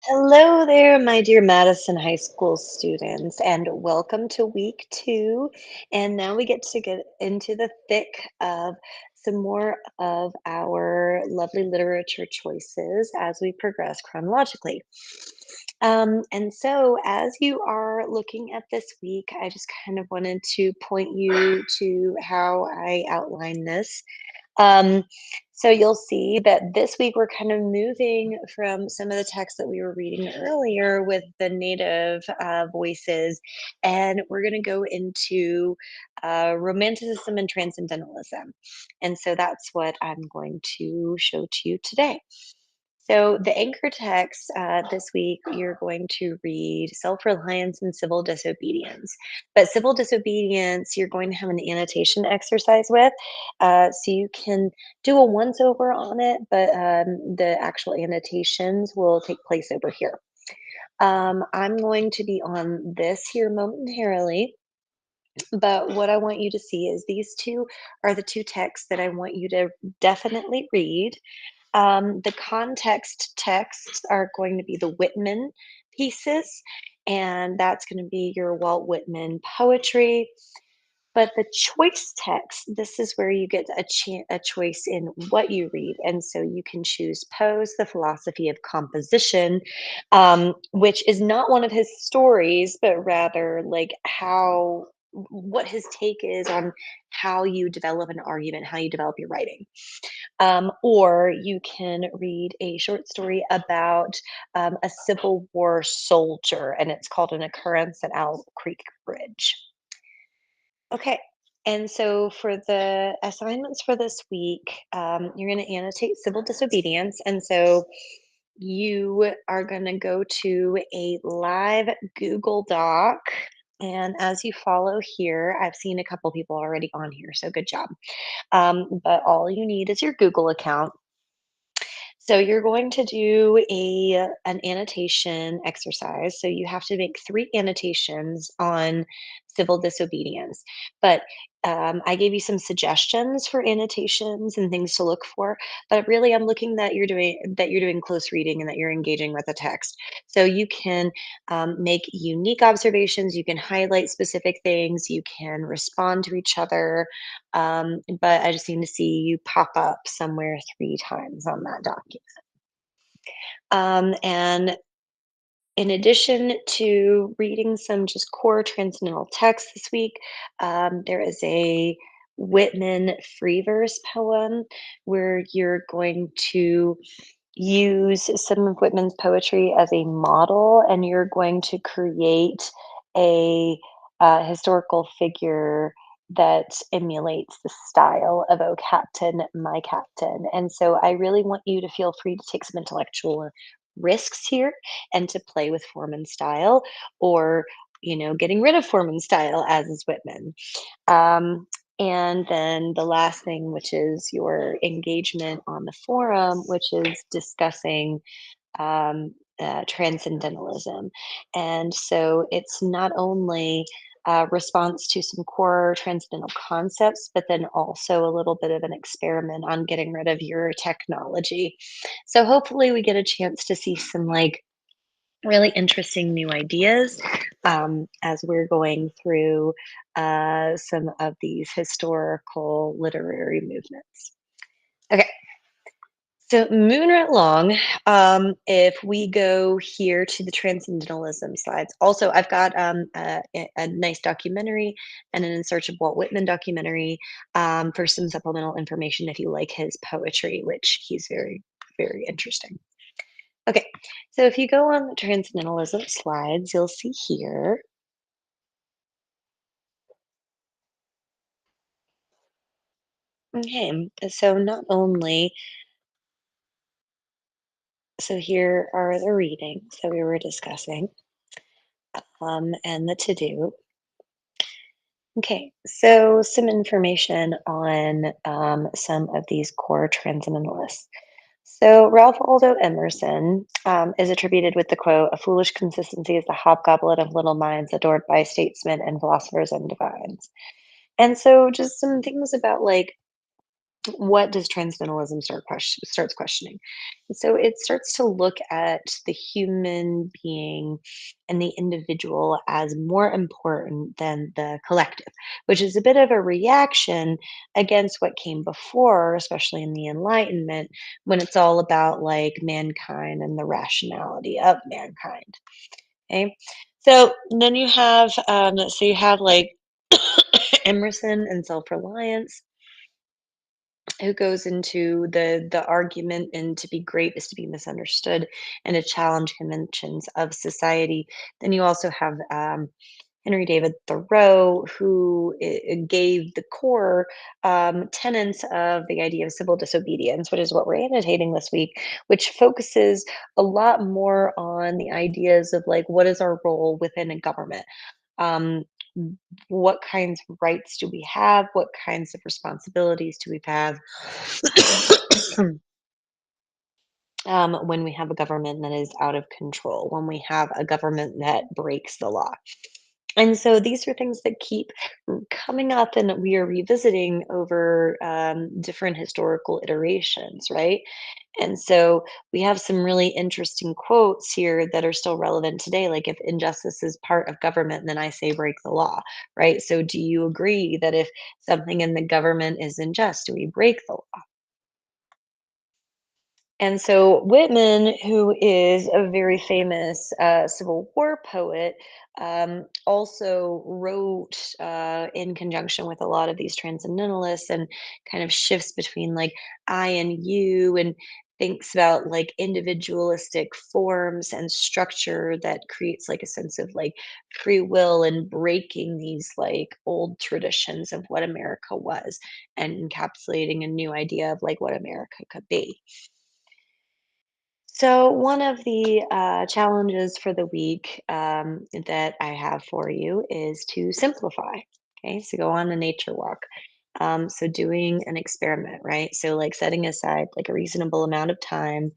Hello there, my dear Madison High School students, and welcome to week two. And now we get into the thick of some more of our lovely literature choices as we progress chronologically. And so, as you are looking at this week, I just kind of wanted to point you to how I outline this. um, so you'll see that this week we're kind of moving from some of the texts that we were reading earlier with the native voices, and we're going to go into romanticism and transcendentalism. And so that's what I'm going to show to you today. So, the anchor text this week, you're going to read Self Reliance and Civil Disobedience. But civil disobedience, you're going to have an annotation exercise with. So, you can do a once over on it, but the actual annotations will take place over here. I'm going to be on this here momentarily. But what I want you to see is these two are the two texts that I want you to definitely read. The context texts are going to be the Whitman pieces, and that's going to be your Walt Whitman poetry. But the choice text, this is where you get a choice in what you read. And so you can choose Poe's The Philosophy of Composition, which is not one of his stories, but rather like what his take is on how you develop an argument, how you develop your writing. Or you can read a short story about a Civil War soldier, and it's called An Occurrence at Owl Creek Bridge. Okay. And so for the assignments for this week, you're going to annotate civil disobedience. And so you are going to go to a live Google Doc. And as you follow here, I've seen a couple people already on here, so good job. But all you need is your Google account. So you're going to do an annotation exercise. So you have to make 3 annotations on civil disobedience. But I gave you some suggestions for annotations and things to look for. But really, I'm looking that you're doing close reading and that you're engaging with the text. So you can make unique observations. You can highlight specific things. You can respond to each other. But I just need to see you pop up somewhere 3 times on that document. And in addition to reading some just core transcendental text this week, there is a Whitman free verse poem where you're going to use some of Whitman's poetry as a model, and you're going to create a historical figure that emulates the style of "Oh Captain, My Captain." And so I really want you to feel free to take some intellectual risks here and to play with form and style, or getting rid of form and style, as is Whitman. And then the last thing, which is your engagement on the forum, which is discussing transcendentalism. And so it's not only a response to some core transcendental concepts, but then also a little bit of an experiment on getting rid of your technology. So hopefully we get a chance to see some like really interesting new ideas as we're going through some of these historical literary movements. Okay, so moving right along, if we go here to the transcendentalism slides, also I've got a nice documentary and an In Search of Walt Whitman documentary for some supplemental information if you like his poetry, which he's very, very interesting. Okay, so if you go on the transcendentalism slides, you'll see here. Okay, so not only, so here are the readings that we were discussing and the to do. Okay, so some information on some of these core transcendentalists. So Ralph Waldo Emerson is attributed with the quote, "A foolish consistency is the hobgoblin of little minds adored by statesmen and philosophers and divines." And so just some things about like what does transcendentalism starts questioning? And so it starts to look at the human being and the individual as more important than the collective, which is a bit of a reaction against what came before, especially in the Enlightenment, when it's all about like mankind and the rationality of mankind. Okay, so then you have like Emerson and self-reliance, who goes into the argument and to be great is to be misunderstood and to challenge conventions of society. Then you also have Henry David Thoreau, who gave the core tenets of the idea of civil disobedience, which is what we're annotating this week, which focuses a lot more on the ideas of like what is our role within a government. um, what kinds of rights do we have? What kinds of responsibilities do we have when we have a government that is out of control, when we have a government that breaks the law? And so these are things that keep coming up and that we are revisiting over different historical iterations, right? And so we have some really interesting quotes here that are still relevant today. Like, if injustice is part of government, then I say break the law, right? So, do you agree that if something in the government is unjust, do we break the law? And so Whitman, who is a very famous Civil War poet, also wrote in conjunction with a lot of these transcendentalists and kind of shifts between like I and you, and thinks about like individualistic forms and structure that creates like a sense of like free will and breaking these like old traditions of what America was and encapsulating a new idea of like what America could be. So, one of the challenges for the week that I have for you is to simplify. Okay, so go on a nature walk. So, doing an experiment, right? So, like setting aside like a reasonable amount of time,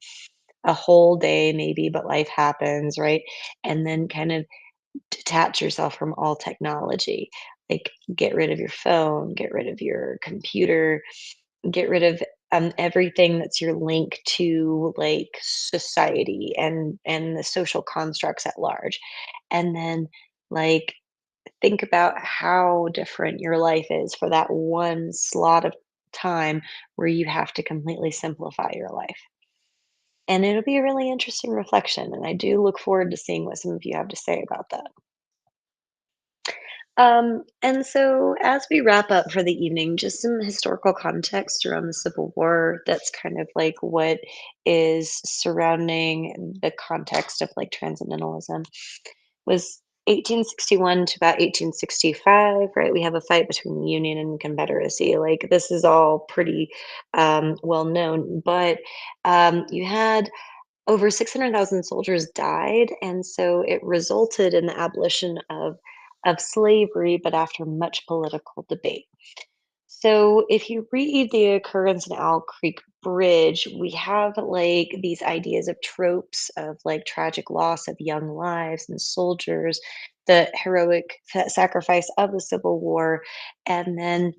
a whole day maybe, but life happens, right? And then kind of detach yourself from all technology. Like, get rid of your phone, get rid of your computer, get rid of everything that's your link to like society and the social constructs at large, and then like think about how different your life is for that one slot of time where you have to completely simplify your life. And it'll be a really interesting reflection, and I do look forward to seeing what some of you have to say about that. And so as we wrap up for the evening, just some historical context around the Civil War. That's kind of like what is surrounding the context of like transcendentalism was 1861 to about 1865, right? We have a fight between the Union and Confederacy. Like this is all pretty well known, but you had over 600,000 soldiers died, and so it resulted in the abolition of slavery, but after much political debate. So if you read the occurrence in Owl Creek Bridge, we have like these ideas of tropes of like tragic loss of young lives and soldiers, the heroic sacrifice of the Civil War, and then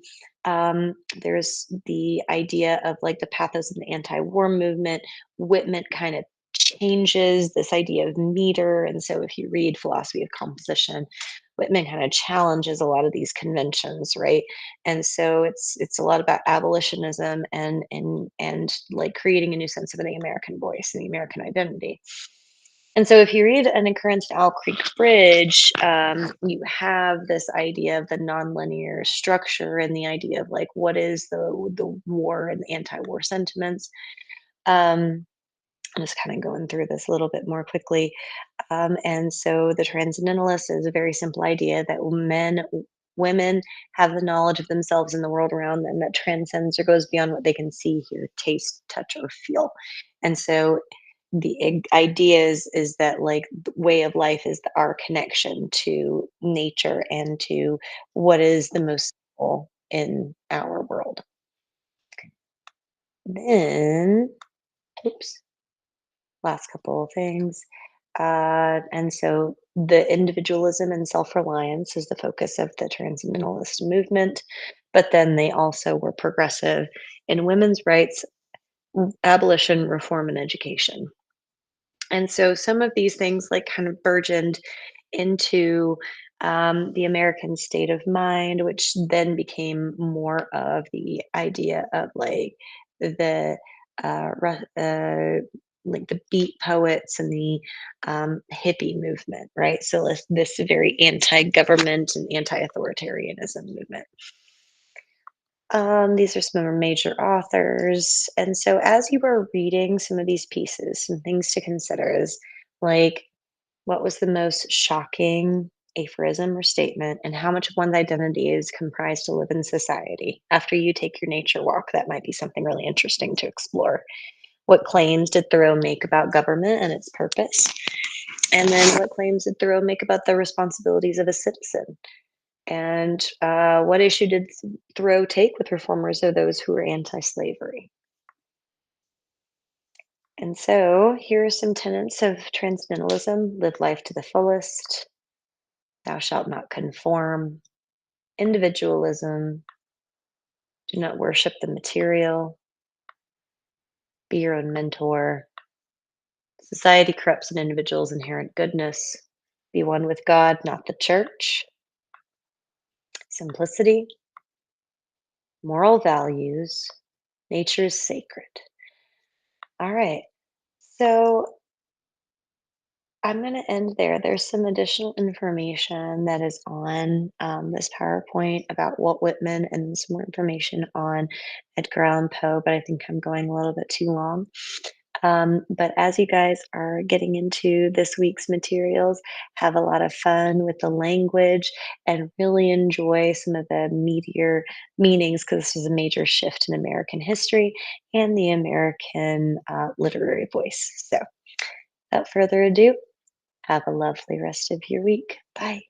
there's the idea of like the pathos of the anti-war movement. Whitman kind of changes this idea of meter, and so if you read Philosophy of Composition, Whitman kind of challenges a lot of these conventions, right? And so it's a lot about abolitionism and like creating a new sense of the American voice and the American identity. And so if you read An Occurrence at Owl Creek Bridge, you have this idea of the nonlinear structure and the idea of like what is the war and the anti-war sentiments. Um, I'm just kind of going through this a little bit more quickly. And so the transcendentalist is a very simple idea that women have the knowledge of themselves and the world around them that transcends or goes beyond what they can see, hear, taste, touch, or feel. And so the idea is that like the way of life is our connection to nature and to what is the most simple in our world. Then, oops, last couple of things. And so the individualism and self reliance is the focus of the transcendentalist movement. but then they also were progressive in women's rights, abolition, reform, and education. And so some of these things like kind of burgeoned into the American state of mind, which then became more of the idea of like the like the beat poets and the hippie movement, right? So this very anti-government and anti-authoritarianism movement. These are some of our major authors. And so as you were reading some of these pieces, some things to consider is like what was the most shocking aphorism or statement, and how much of one's identity is comprised to live in society? After you take your nature walk, that might be something really interesting to explore. What claims did Thoreau make about government and its purpose? And then what claims did Thoreau make about the responsibilities of a citizen? And what issue did Thoreau take with reformers or those who were anti slavery? And so here are some tenets of transcendentalism: live life to the fullest, thou shalt not conform, individualism, do not worship the material, be your own mentor, society corrupts an individual's inherent goodness, be one with God, not the church, simplicity, moral values, nature is sacred. All right. So I'm going to end there. There's some additional information that is on this PowerPoint about Walt Whitman and some more information on Edgar Allan Poe, but I think I'm going a little bit too long. But as you guys are getting into this week's materials, have a lot of fun with the language and really enjoy some of the meatier meanings because this is a major shift in American history and the American literary voice. So, without further ado, have a lovely rest of your week. Bye.